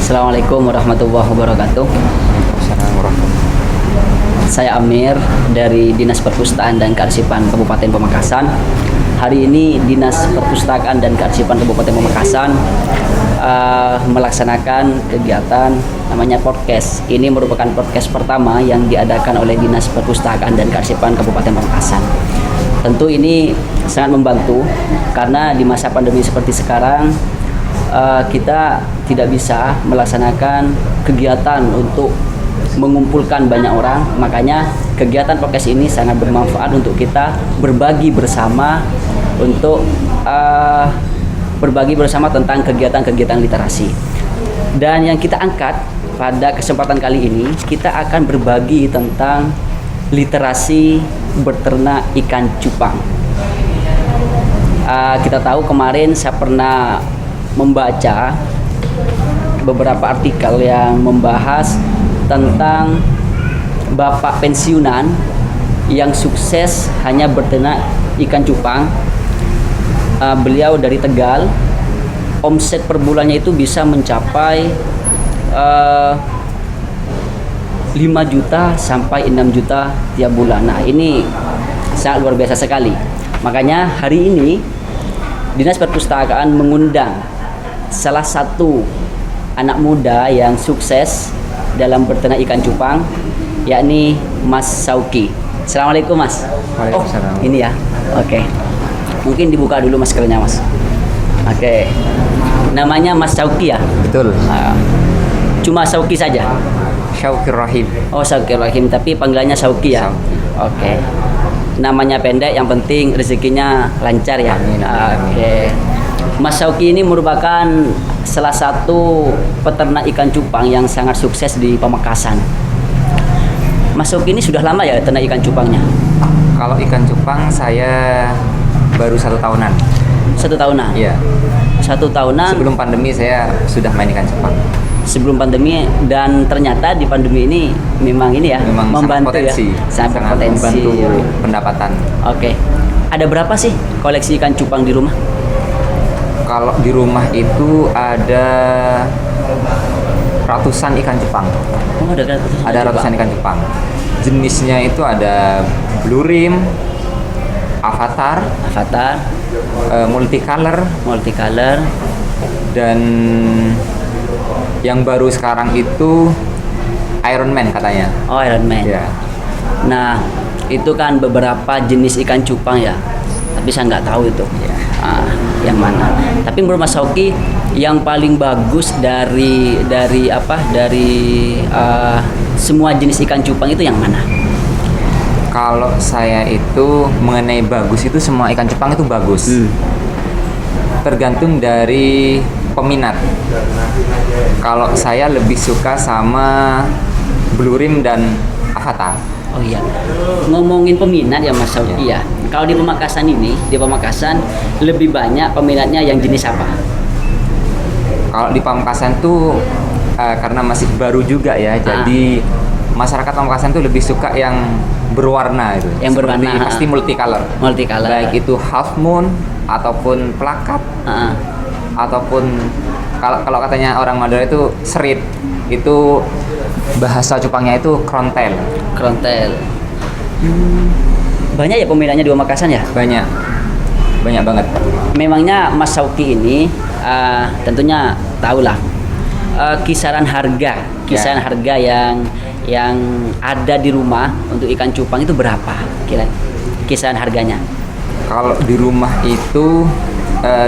Assalamualaikum warahmatullahi wabarakatuh. Waalaikumsalam warahmatullahi Saya Amir dari Dinas Perpustakaan dan Kearsipan Kabupaten Pamekasan. Hari ini Dinas Perpustakaan dan Kearsipan Kabupaten Pamekasan melaksanakan kegiatan namanya podcast. Ini merupakan podcast pertama yang diadakan oleh Dinas Perpustakaan dan Kearsipan Kabupaten Pamekasan. Tentu ini sangat membantu karena di masa pandemi seperti sekarang kita tidak bisa melaksanakan kegiatan untuk mengumpulkan banyak orang. Makanya kegiatan podcast ini sangat bermanfaat untuk kita berbagi bersama untuk berbagi bersama tentang kegiatan-kegiatan literasi. Dan yang kita angkat pada kesempatan kali ini, kita akan berbagi tentang literasi beternak ikan cupang. Kita tahu kemarin saya pernah membaca beberapa artikel yang membahas tentang bapak pensiunan yang sukses hanya beternak ikan cupang. Beliau dari Tegal, omset per bulannya itu bisa mencapai 5 juta sampai 6 juta tiap bulan. Nah, ini sangat luar biasa sekali. Makanya hari ini Dinas Perpustakaan mengundang salah satu anak muda yang sukses dalam beternak ikan cupang, yakni Mas Sauki. Assalamualaikum Mas. Waalaikumsalam. Ini ya. Oke. Mungkin dibuka dulu maskernya Mas. Oke. Namanya Mas Sauki ya? Betul. Cuma Sauki saja? Syauqir Rahim. Oh, Syauqir Rahim, tapi panggilannya Sauki ya? Sauki. Oke. Namanya pendek, yang penting rezekinya lancar ya? Amin. Oke. Mas Sauki ini merupakan salah satu peternak ikan cupang yang sangat sukses di Pamekasan. Mas Sauki ini sudah lama ya ternak ikan cupangnya? Kalau ikan cupang saya baru 1 tahunan. 1 tahunan? Iya. 1 tahunan. Sebelum pandemi saya sudah main ikan cupang. Sebelum pandemi, dan ternyata di pandemi ini memang ini ya, Memang membantu sangat potensi, ya, sangat potensi membantu pendapatan. Oke. Ada berapa sih koleksi ikan cupang di rumah? Kalau di rumah itu ada ratusan ikan cupang. Oh, ada Ratusan ikan cupang. Jenisnya itu ada blue rim, avatar, multicolor, dan yang baru sekarang itu Iron Man katanya. Oh, Iron Man. Ya. Nah, itu kan beberapa jenis ikan cupang ya, tapi saya nggak tahu itu yang mana. Tapi menurut Mas Sauki, yang paling bagus dari semua jenis ikan cupang itu yang mana? Kalau saya itu mengenai bagus itu semua ikan cupang itu bagus. Tergantung dari peminat. Kalau saya lebih suka sama blue rim dan avatar. Oh iya, ngomongin peminat ya Mas Sauki ya. Kalau di Pamekasan ini, lebih banyak peminatnya yang jenis apa? Kalau di Pamekasan tuh karena masih baru juga ya, jadi masyarakat Pamekasan tuh lebih suka yang berwarna itu. Yang berwarna. Pasti multicolor. Baik itu half moon ataupun plakat, ataupun kalau katanya orang Madura itu serit. Itu bahasa cupangnya itu krontel. Banyak ya peminatnya di Pamekasan ya? Banyak banget. Memangnya Mas Sauki ini tentunya tahulah kisaran harga yang ada di rumah untuk ikan cupang itu berapa kira kisaran harganya? Kalau di rumah itu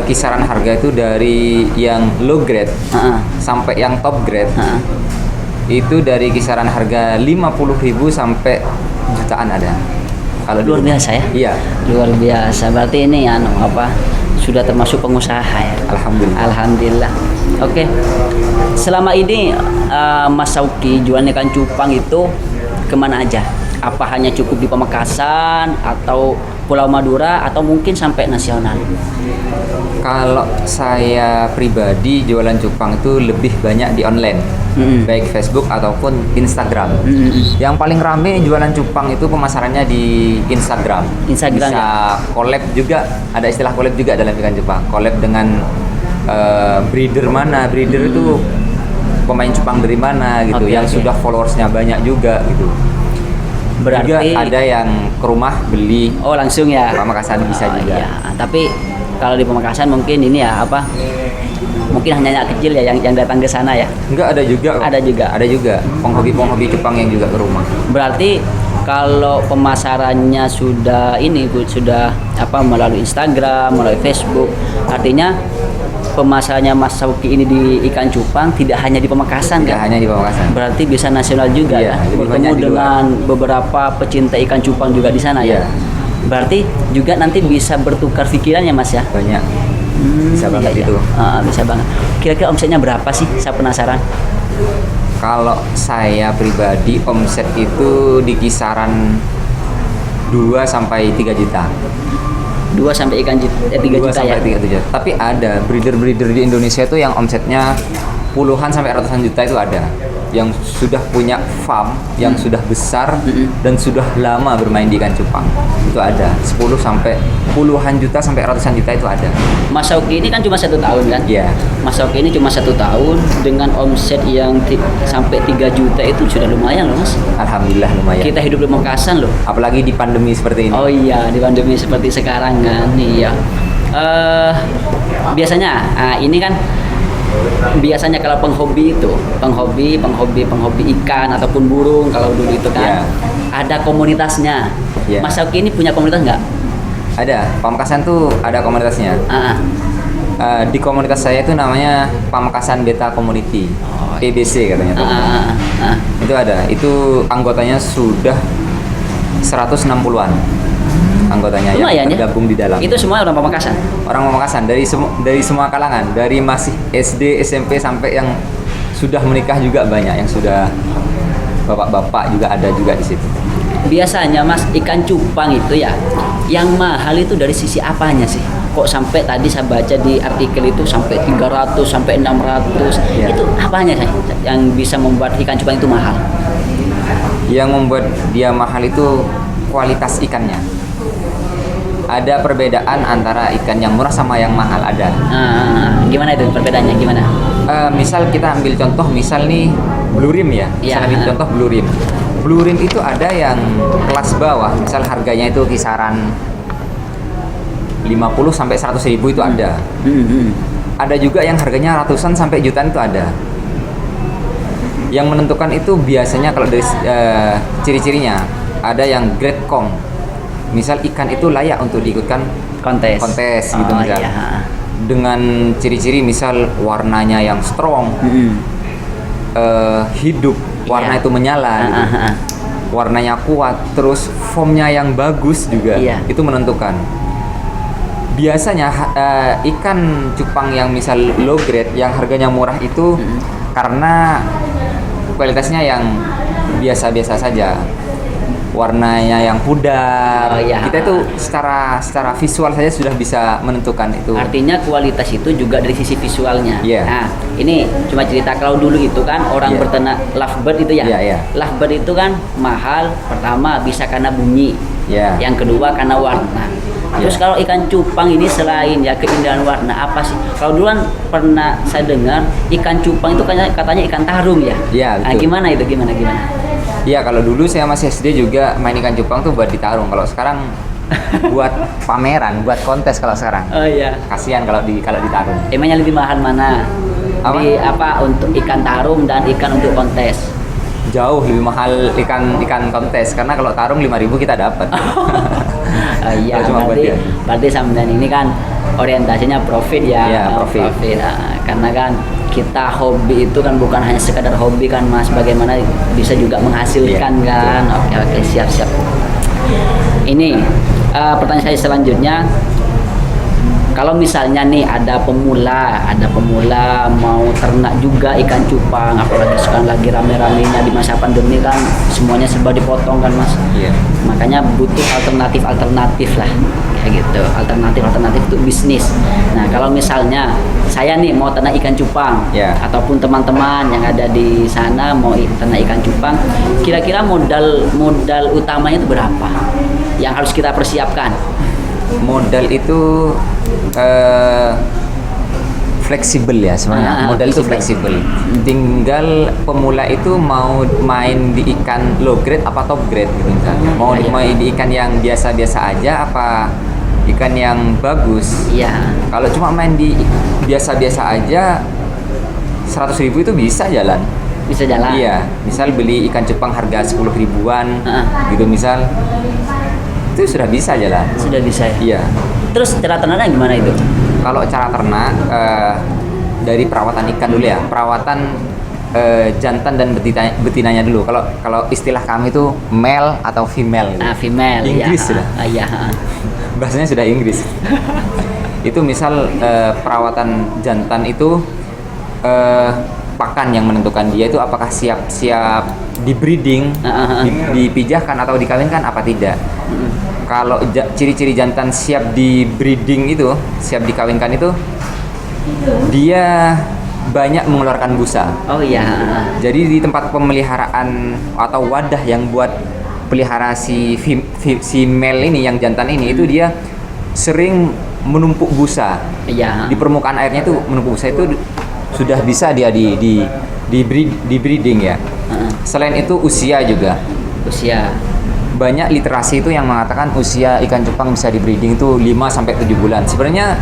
kisaran harga itu dari yang low grade sampai yang top grade. Itu dari kisaran harga 50.000 sampai jutaan ada. Kalau luar biasa ya? Iya. Luar biasa. Berarti ini sudah termasuk pengusaha ya? Alhamdulillah. Oke. Selama ini Mas Sauki jualan ikan cupang itu kemana aja? Apa hanya cukup di Pamekasan atau Pulau Madura atau mungkin sampai nasional? Kalau saya pribadi jualan cupang itu lebih banyak di online, baik Facebook ataupun Instagram. Yang paling rame jualan cupang itu pemasarannya di Instagram. Bisa ya? collab juga, ada istilah collab juga dalam ikan cupang. Collab dengan breeder mana? Breeder itu pemain cupang dari mana gitu, yang sudah followersnya banyak juga gitu. Berarti juga ada yang ke rumah beli. Oh langsung ya. Pamekasan bisa juga. Iya. Tapi kalau di Pamekasan mungkin ini ya apa? Mungkin hanya anak kecil ya yang datang ke sana ya. Enggak, ada juga. Ada juga. Ada juga penghobi cupang yang juga ke rumah. Berarti kalau pemasarannya sudah melalui Instagram, melalui Facebook, artinya pemasarannya Mas Sauki ini di ikan cupang tidak hanya di Pamekasan Tidak kan? hanya di Pamekasan. Berarti bisa nasional juga Iya, ya. lebih Bertemu banyak di dengan beberapa pecinta ikan cupang juga di sana Iya. ya. Berarti juga nanti bisa bertukar pikiran ya Mas ya. Banyak. Bisa banget iya. itu. Bisa banget. Kira-kira omsetnya berapa sih? Saya penasaran. Kalau saya pribadi omset itu di kisaran 2 sampai 3 juta. 2 sampai 3 2 juta ya. sampai 3 juta. Tapi ada breeder-breeder di Indonesia itu yang omsetnya puluhan sampai ratusan juta itu ada. Yang sudah punya farm, yang sudah besar dan sudah lama bermain di ikan cupang. Itu ada 10 sampai puluhan juta sampai ratusan juta itu ada. Mas Sauki ini kan cuma 1 tahun kan? Iya. Mas Sauki ini cuma 1 tahun dengan omset yang sampai 3 juta itu sudah lumayan loh Mas. Alhamdulillah lumayan. Kita hidup di Pamekasan loh. Apalagi di pandemi seperti ini. Oh iya, di pandemi seperti sekarang kan. Iya. Biasanya ini kan biasanya kalau penghobi ikan ataupun burung kalau dulu itu kan ada komunitasnya. Mas Sauki ini punya komunitas nggak? Ada. Pamekasan tuh ada komunitasnya. Di komunitas saya itu namanya Pamekasan Beta Community, PBC katanya tuh. Itu ada. Itu anggotanya sudah 160-an. Anggotanya lumayan yang tergabung di dalam. Itu semua orang Pamekasan. Orang Pamekasan dari semua kalangan, dari masih SD, SMP sampai yang sudah menikah juga banyak, yang sudah bapak-bapak juga ada juga di situ. Biasanya Mas, ikan cupang itu ya, yang mahal itu dari sisi apanya sih? Kok sampai tadi saya baca di artikel itu sampai 300 sampai 600. Itu apanya sih yang bisa membuat ikan cupang itu mahal? Yang membuat dia mahal itu kualitas ikannya. Ada perbedaan antara ikan yang murah sama yang mahal ada. Gimana itu perbedaannya? Gimana? Misal kita ambil contoh, misal nih blue rim ya. Misal ambil contoh blue rim. Blue rim itu ada yang kelas bawah, misal harganya itu kisaran 50 sampai 100 ribu itu ada. Ada juga yang harganya ratusan sampai jutaan itu ada. Yang menentukan itu biasanya kalau dari ciri-cirinya ada yang grade com. Misal ikan itu layak untuk diikutkan kontes gitu misal. Iya. Dengan ciri-ciri misal warnanya yang strong, hidup, warna itu menyala gitu. Warnanya kuat, terus formnya yang bagus juga, itu menentukan. Biasanya ikan cupang yang misal low grade, yang harganya murah itu karena kualitasnya yang biasa-biasa saja. Warnanya yang pudar. Kita itu secara visual saja sudah bisa menentukan itu. Artinya kualitas itu juga dari sisi visualnya. Nah, ini cuma cerita kalau dulu itu kan orang berternak lovebird itu ya. Lovebird itu kan mahal, pertama bisa karena bunyi. Yang kedua karena warna. Terus kalau ikan cupang ini selain ya keindahan warna apa sih? Kalau dulu kan pernah saya dengar ikan cupang itu katanya ikan tarung ya. Nah, gimana itu? Gimana? Iya, kalau dulu saya masih SD juga main ikan cupang tuh buat ditarung. Kalau sekarang buat pameran, buat kontes kalau sekarang. Oh iya. Kasihan kalau ditarung. Emangnya lebih mahal mana? Untuk ikan tarung dan ikan untuk kontes? Jauh lebih mahal ikan kontes, karena kalau tarung 5.000 kita dapat. Iya, berarti sampean ini kan orientasinya profit ya. Iya, profit. Karena kan kita hobi itu kan bukan hanya sekadar hobi kan Mas, bagaimana bisa juga menghasilkan kan. Oke, siap. Ini pertanyaan saya selanjutnya, kalau misalnya nih ada pemula mau ternak juga ikan cupang, apalagi sekarang lagi rame-ramenya di masa pandemi kan semuanya serba dipotong kan Mas. Makanya butuh alternatif lah kayak gitu, alternatif untuk bisnis. Nah, kalau misalnya saya nih mau ternak ikan cupang, ataupun teman-teman yang ada di sana mau ternak ikan cupang, kira-kira modal utamanya itu berapa yang harus kita persiapkan? Modal itu fleksibel ya sebenarnya. Modal itu fleksibel. Tinggal pemula itu mau main di ikan low grade apa top grade gitu misalnya. Mau main di ikan yang biasa-biasa aja apa ikan yang bagus. Iya. Kalau cuma main di biasa-biasa aja 100.000 itu bisa jalan. Bisa jalan. Iya, misal beli ikan cupang harga 10 ribuan gitu misal. Itu sudah bisa jalan. Sudah bisa ya. Iya. Terus cara ternaknya gimana itu? Kalau cara ternak dari perawatan ikan dulu ya. Perawatan jantan dan betinanya dulu. Kalau istilah kami itu male atau female. Gitu. Female. Inggris sudah. Iya. Bahasanya sudah Inggris. Itu misal perawatan jantan itu pakan yang menentukan dia itu apakah siap di breeding, dipijahkan atau dikawinkan apa tidak. Kalau ciri-ciri jantan siap di breeding itu, siap dikawinkan itu, dia banyak mengeluarkan busa. Oh iya. Jadi di tempat pemeliharaan atau wadah yang buat pelihara si male ini, yang jantan ini, itu dia sering menumpuk busa. Iya. Di permukaan airnya itu menumpuk busa, itu sudah bisa dia di breeding ya. Selain itu usia juga. Usia. Banyak literasi itu yang mengatakan usia ikan cupang bisa di breeding itu 5 sampai 7 bulan. Sebenarnya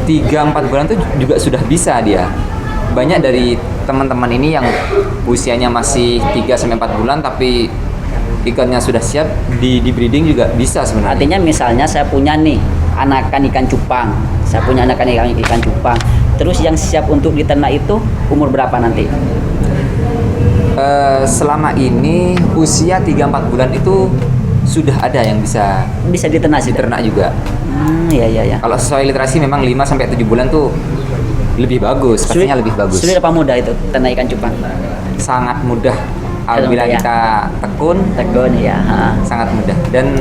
3-4 bulan itu juga sudah bisa dia. Banyak dari teman-teman ini yang usianya masih 3 sampai 4 bulan tapi ikannya sudah siap di breeding juga bisa sebenarnya. Artinya misalnya saya punya nih anakan ikan cupang. Saya punya anakan ikan cupang. Terus yang siap untuk diternak itu umur berapa nanti? Selama ini usia 3-4 bulan itu sudah ada yang bisa diternak juga. Iya. Kalau sesuai literasi memang 5 sampai 7 bulan tuh lebih bagus, pastinya lebih bagus. Sulit apa mudah itu ternak ikan cupang? Sangat mudah apabila kita tekun ya. Sangat mudah dan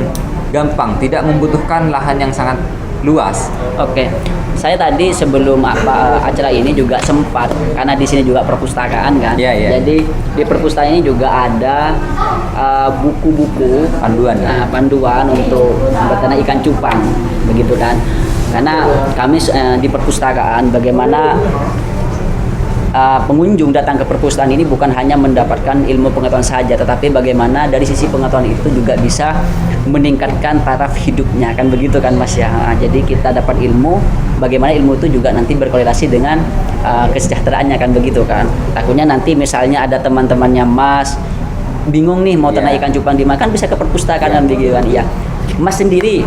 gampang, tidak membutuhkan lahan yang sangat luas. Oke. Saya tadi sebelum acara ini juga sempat, karena di sini juga perpustakaan kan. Yeah. Jadi di perpustakaan ini juga ada buku-buku panduan untuk beternak ikan cupang, begitu kan. Karena kami di perpustakaan bagaimana pengunjung datang ke perpustakaan ini bukan hanya mendapatkan ilmu pengetahuan saja, tetapi bagaimana dari sisi pengetahuan itu juga bisa meningkatkan taraf hidupnya, kan begitu kan Mas ya. Jadi kita dapat ilmu, bagaimana ilmu itu juga nanti berkorelasi dengan kesejahteraannya, kan begitu kan. Takutnya nanti misalnya ada teman-temannya Mas bingung nih mau ternak ikan cupang di mana, kan bisa ke perpustakaan kan begitu kan. Iya. Mas sendiri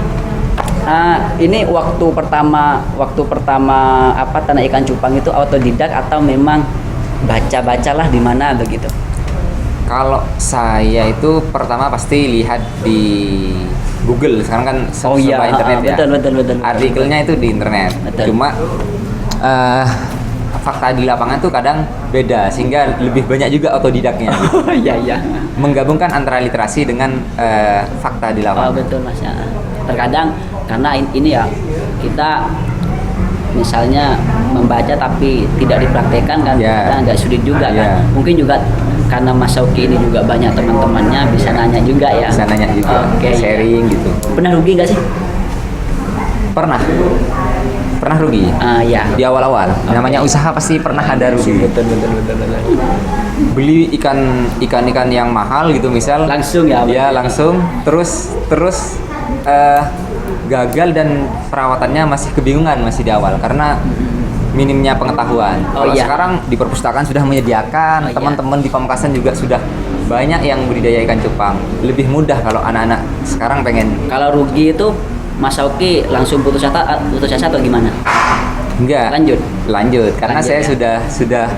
ini waktu pertama ternak ikan cupang itu autodidak atau memang baca-bacalah di mana begitu? Kalau saya itu pertama pasti lihat di Google. Sekarang kan serba internet ya. Betul. Artikelnya itu di internet. Betul. Cuma fakta di lapangan tuh kadang beda sehingga lebih banyak juga autodidaknya. Oh iya. Menggabungkan antara literasi dengan fakta di lapangan. Oh betul Mas ya. Terkadang karena ini ya kita misalnya membaca tapi tidak dipraktekkan kan, kita agak sulit juga kan. Mungkin juga karena Mas Sauki ini juga banyak teman-temannya bisa nanya juga ya. Bisa nanya juga, sharing gitu. Pernah rugi nggak sih? Pernah rugi. Ya. Di awal-awal. Namanya usaha pasti pernah ada rugi. Betul. Beli ikan yang mahal gitu misal. Langsung ya. Ya langsung. Terus gagal dan perawatannya masih kebingungan masih di awal karena minimnya pengetahuan. Kalau sekarang di perpustakaan sudah menyediakan, teman-teman di Pamekasan juga sudah banyak yang budidaya ikan cupang. Lebih mudah kalau anak-anak sekarang pengen. Kalau rugi itu Mas Sauki langsung putus asa atau gimana? Enggak. Lanjut karena saya sudah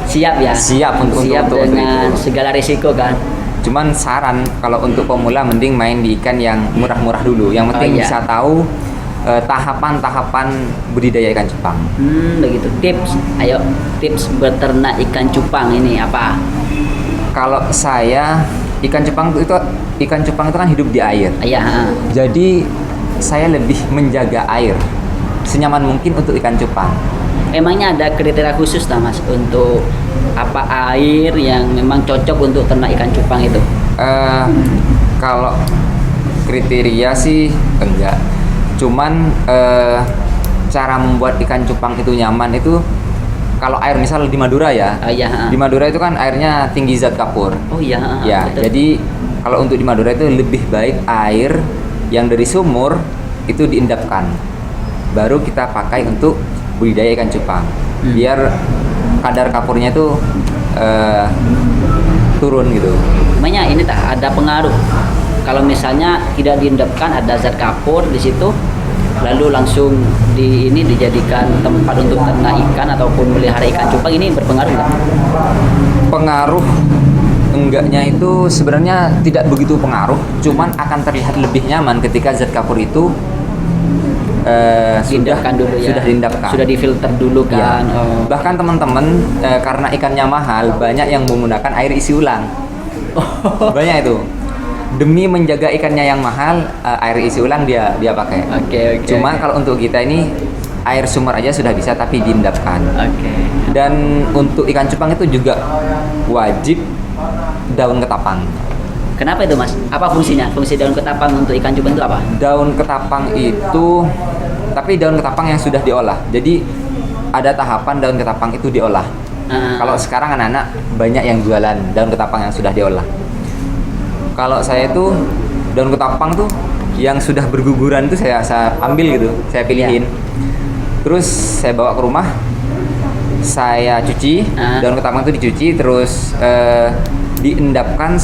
siap ya. Siap untuk dengan segala risiko kan. Cuman saran kalau untuk pemula mending main di ikan yang murah-murah dulu. Yang penting bisa tahu tahapan-tahapan budidaya ikan cupang. Begitu. Tips beternak ikan cupang ini apa? Kalau saya ikan cupang itu kan hidup di air. Iya. Jadi saya lebih menjaga air senyaman mungkin untuk ikan cupang. Emangnya ada kriteria khusus lah Mas untuk apa air yang memang cocok untuk ternak ikan cupang itu? Kalau kriteria sih enggak. Cuman cara membuat ikan cupang itu nyaman itu kalau air misal di Madura ya. Iya. Di Madura itu kan airnya tinggi zat kapur. Oh iya. Ya, Betul. jadi kalau untuk di Madura itu lebih baik air yang dari sumur itu diendapkan. Baru kita pakai untuk budidaya ikan cupang. Biar kadar kapurnya itu turun gitu. Namanya ini tak ada pengaruh. Kalau misalnya tidak diendapkan ada zat kapur di situ, lalu langsung dijadikan tempat untuk ternak ikan ataupun melihara ikan cupang, ini berpengaruh nggak? Pengaruh enggaknya itu sebenarnya tidak begitu pengaruh, cuman akan terlihat lebih nyaman ketika zat kapur itu Diendapkan dulu ya. sudah diendapkan. Sudah difilter dulu kan. Ya. Oh. Bahkan teman-teman karena ikannya mahal, banyak yang menggunakan air isi ulang. Banyak itu. Demi menjaga ikannya yang mahal, air isi ulang dia pakai. Oke. Cuma kalau untuk kita ini air sumur aja sudah bisa tapi diendapkan. Oke. Dan untuk ikan cupang itu juga wajib daun ketapang. Kenapa itu Mas? Apa fungsinya? Fungsi daun ketapang untuk ikan cupang itu apa? Daun ketapang itu, tapi daun ketapang yang sudah diolah. Jadi ada tahapan daun ketapang itu diolah. Kalau sekarang anak-anak banyak yang jualan daun ketapang yang sudah diolah. Kalau saya itu daun ketapang tuh yang sudah berguguran itu saya ambil gitu, saya pilihin. Terus saya bawa ke rumah, saya cuci, daun ketapang itu dicuci, terus diendapkan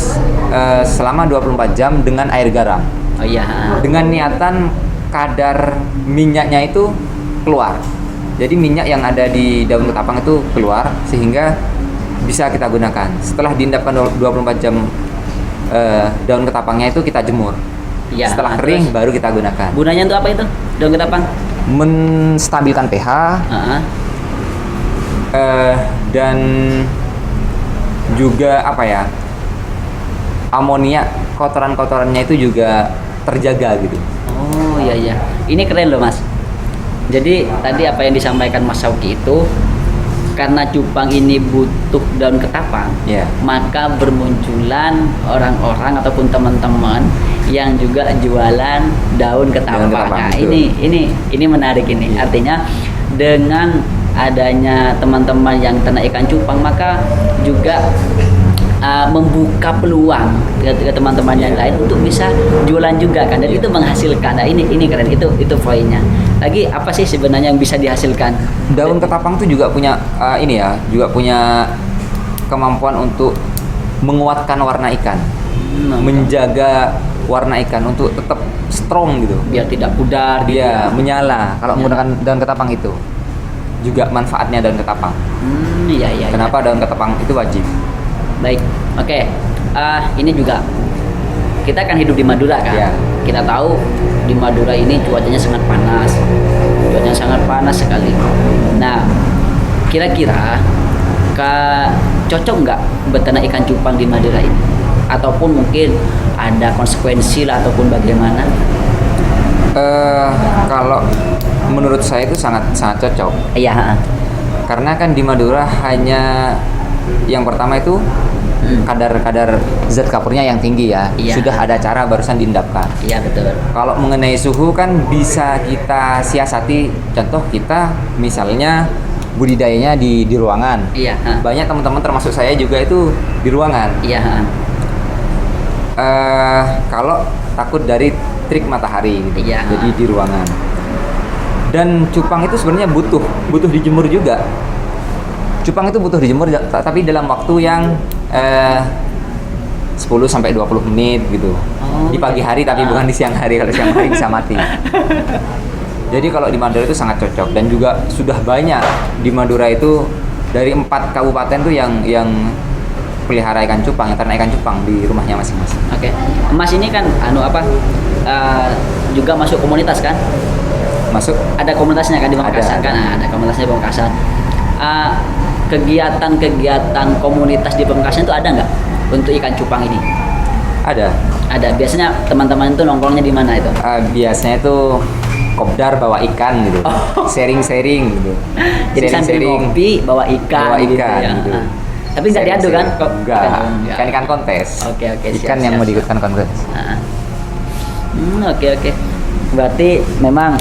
selama 24 jam dengan air garam. Oh iya. Dengan niatan kadar minyaknya itu keluar. Jadi minyak yang ada di daun ketapang itu keluar sehingga bisa kita gunakan. Setelah diendapkan 24 jam daun ketapangnya itu kita jemur. Iya. Setelah kering baru kita gunakan. Gunanya untuk apa itu? Daun ketapang? Menstabilkan pH. Dan juga apa ya, amonia, kotoran-kotorannya itu juga terjaga gitu. Oh iya. Ini keren loh Mas. Jadi tadi apa yang disampaikan Mas Sauki itu, karena cupang ini butuh daun ketapang, maka bermunculan orang-orang ataupun teman-teman yang juga jualan daun ketapang. Nah, ini menarik ini. Artinya dengan adanya teman-teman yang ternak ikan cupang, maka juga membuka peluang ke teman-teman yang lain untuk bisa jualan juga kan, dan itu menghasilkan. Nah ini keren, itu poinnya. Lagi apa sih sebenarnya yang bisa dihasilkan? Daun ketapang itu juga punya juga punya kemampuan untuk menguatkan warna ikan, menjaga warna ikan untuk tetap strong gitu, biar tidak pudar gitu. Dia menyala kalau menggunakan daun ketapang itu. Juga manfaatnya daun ketapang. Iya. Kenapa daun ketapang itu wajib? Baik, oke. Ini juga kita kan hidup di Madura kan. Ya. Kita tahu di Madura ini cuacanya sangat panas sekali. Nah, kira-kira cocok nggak beternak ikan cupang di Madura ini? Ataupun mungkin ada konsekuensi lah ataupun bagaimana? Kalau menurut saya itu sangat cocok. Iya. Karena kan di Madura hanya yang pertama itu kadar zat kapurnya yang tinggi ya. Iya. Sudah ada cara barusan diendapkan. Iya betul. Kalau mengenai suhu kan bisa kita siasati. Contoh kita misalnya budidayanya di ruangan. Iya. Banyak teman-teman termasuk saya juga itu di ruangan. Iya. Kalau takut dari terik matahari gitu. Iya. Jadi di ruangan. Dan cupang itu sebenarnya butuh dijemur juga. Cupang itu butuh dijemur tapi dalam waktu yang 10 sampai 20 menit gitu. Di pagi hari tapi bukan di siang hari. Kalau siang hari bisa mati. Jadi kalau di Madura itu sangat cocok, dan juga sudah banyak di Madura itu dari 4 kabupaten tuh yang pelihara ikan cupang, yang ternak ikan cupang di rumahnya masing-masing. Oke. Mas ini kan juga masuk komunitas kan? Masuk. Ada komunitasnya kan di Pamekasan kan? Ada komunitasnya di Pamekasan. Kegiatan komunitas di Pamekasan itu ada nggak untuk ikan cupang ini? Ada. Biasanya teman-teman itu nongkrongnya di mana itu? Biasanya itu kopdar bawa ikan gitu, sharing gitu. Jadi sambil ngopi bawa ikan gitu ya. Gitu. Tapi nggak diadu kan? Enggak. Kan ikan kontes. Oke. Ikan yang mau diikutkan kontes. Oke. Berarti memang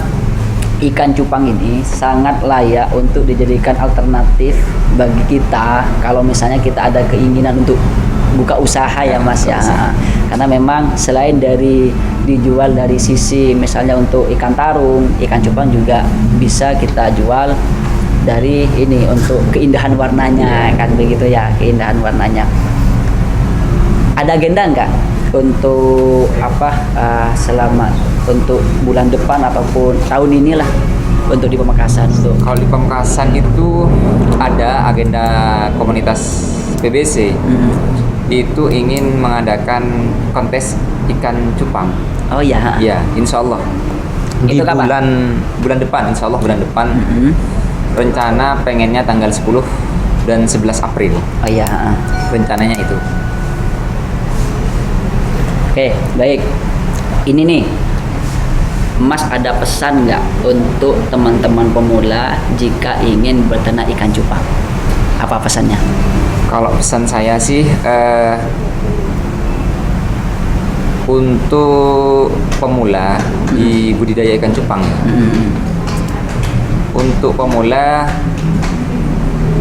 ikan cupang ini sangat layak untuk dijadikan alternatif bagi kita kalau misalnya kita ada keinginan untuk buka usaha ya Mas ya. Karena memang selain dari dijual dari sisi misalnya untuk ikan tarung, ikan cupang juga bisa kita jual dari ini untuk keindahan warnanya kan begitu ya, keindahan warnanya. Ada agenda enggak untuk selama untuk bulan depan ataupun tahun inilah untuk di Pamekasan? Untuk Kalau di Pamekasan itu ada agenda komunitas PBC. Itu ingin mengadakan kontes ikan cupang. Oh ya. Ya, insya Allah di Itu kapan? bulan depan, insya Allah bulan depan. Rencana pengennya tanggal 10 dan 11 April. Oh ya. Rencananya itu. Oke, baik. Ini nih, Mas ada pesan nggak untuk teman-teman pemula jika ingin berternak ikan cupang? Apa pesannya? Kalau pesan saya sih untuk pemula di budidaya ikan cupang ya. Untuk pemula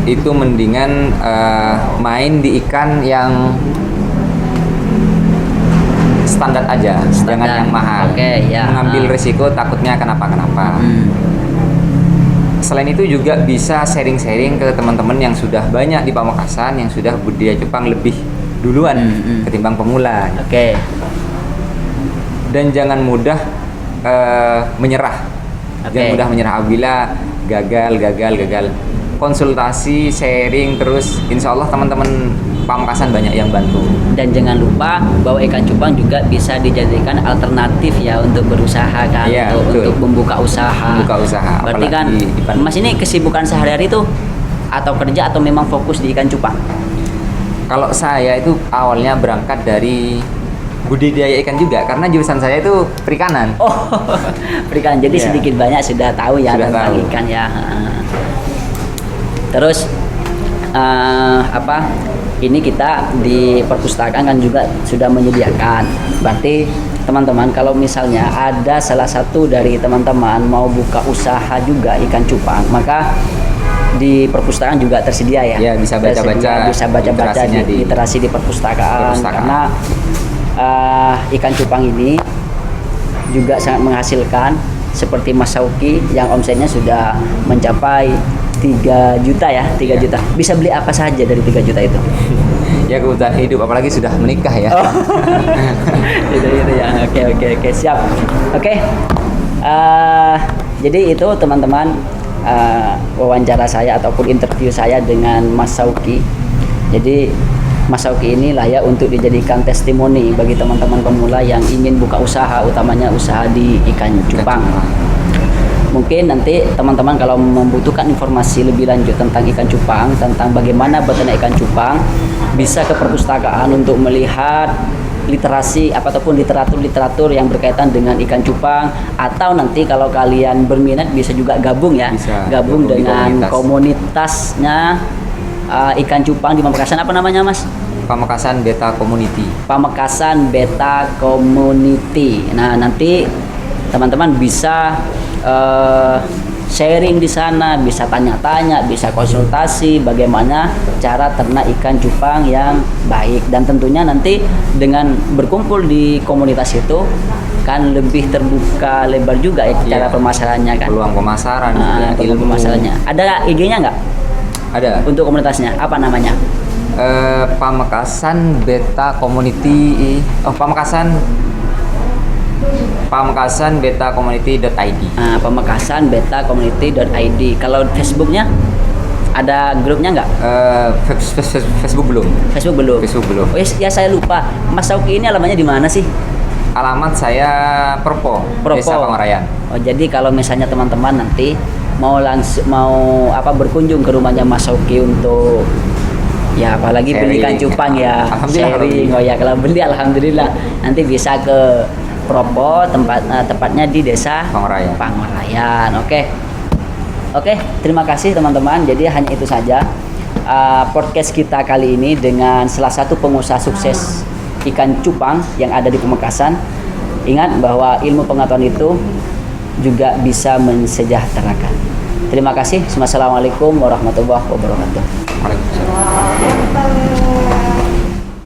itu mendingan main di ikan yang standar aja, jangan yang mahal. Oke, ya. Mengambil resiko takutnya kenapa-kenapa. Selain itu juga bisa sharing-sharing ke teman-teman yang sudah banyak di Pamekasan, yang sudah budidaya cupang lebih duluan ketimbang pemula. Oke. Dan jangan mudah menyerah. Jangan mudah menyerah apabila gagal. Konsultasi, sharing terus, insya Allah teman-teman Pamekasan banyak yang bantu. Dan jangan lupa bahwa ikan cupang juga bisa dijadikan alternatif ya untuk berusaha kan, Iya, untuk membuka usaha. Berarti kan Mas ini kesibukan sehari-hari tuh atau kerja atau memang fokus di ikan cupang? Kalau saya itu awalnya berangkat dari budidaya ikan juga, karena jurusan saya itu perikanan. Oh, perikanan. Jadi sedikit banyak sudah tahu ya tentang ikan ya. Terus ini kita di perpustakaan kan juga sudah menyediakan. Berarti teman-teman kalau misalnya ada salah satu dari teman-teman mau buka usaha juga ikan cupang, maka di perpustakaan juga tersedia ya. Ya, bisa baca-baca di literasi di perpustakaan. Karena ikan cupang ini juga sangat menghasilkan, seperti Mas Sauki yang omsetnya sudah mencapai 3 juta ya, 3 juta. Bisa beli apa saja dari 3 juta itu? Ya kebutuhan hidup, apalagi sudah menikah ya. Oh. Itu ya. Oke, siap. Oke. Jadi itu teman-teman wawancara saya ataupun interview saya dengan Mas Sauki. Jadi Mas Sauki ini layak untuk dijadikan testimoni bagi teman-teman pemula yang ingin buka usaha, utamanya usaha di ikan cupang. Mungkin nanti teman-teman kalau membutuhkan informasi lebih lanjut tentang ikan cupang, tentang bagaimana beternak ikan cupang, bisa ke perpustakaan untuk melihat literasi ataupun literatur yang berkaitan dengan ikan cupang, atau nanti kalau kalian berminat bisa juga gabung ya, gabung dengan komunitasnya ikan cupang di Pamekasan. Apa namanya Mas? Pamekasan Beta Community. Pamekasan Beta Community. Nah, nanti teman-teman bisa sharing di sana, bisa tanya-tanya, bisa konsultasi bagaimana cara ternak ikan cupang yang baik. Dan tentunya nanti dengan berkumpul di komunitas itu kan lebih terbuka lebar juga ya cara pemasarannya kan. Peluang pemasaran, peluang pemasarannya. Ada IG-nya nggak? Ada. Untuk komunitasnya apa namanya? Pamekasan Beta Community. Pamekasan Beta Community.id. Pamekasan Beta Community.id. Kalau Facebooknya ada grupnya nggak? Facebook belum. Facebook belum. Oh ya, saya lupa. Mas Sauki ini alamatnya di mana sih? Alamat saya Propo. Desa Pangarayan. Oh, jadi kalau misalnya teman-teman nanti mau berkunjung ke rumahnya Mas Sauki untuk ya apalagi beli ikan cupang ya, sharing. Oh ya, kalau beli alhamdulillah nanti bisa ke Propo, tepatnya di Desa Pangarayan. Oke, terima kasih teman-teman. Jadi hanya itu saja podcast kita kali ini dengan salah satu pengusaha sukses ikan cupang yang ada di Pamekasan. Ingat bahwa ilmu pengetahuan itu juga bisa mensejahterakan. Terima kasih. Wassalamualaikum warahmatullahi wabarakatuh. Waalaikumsalam.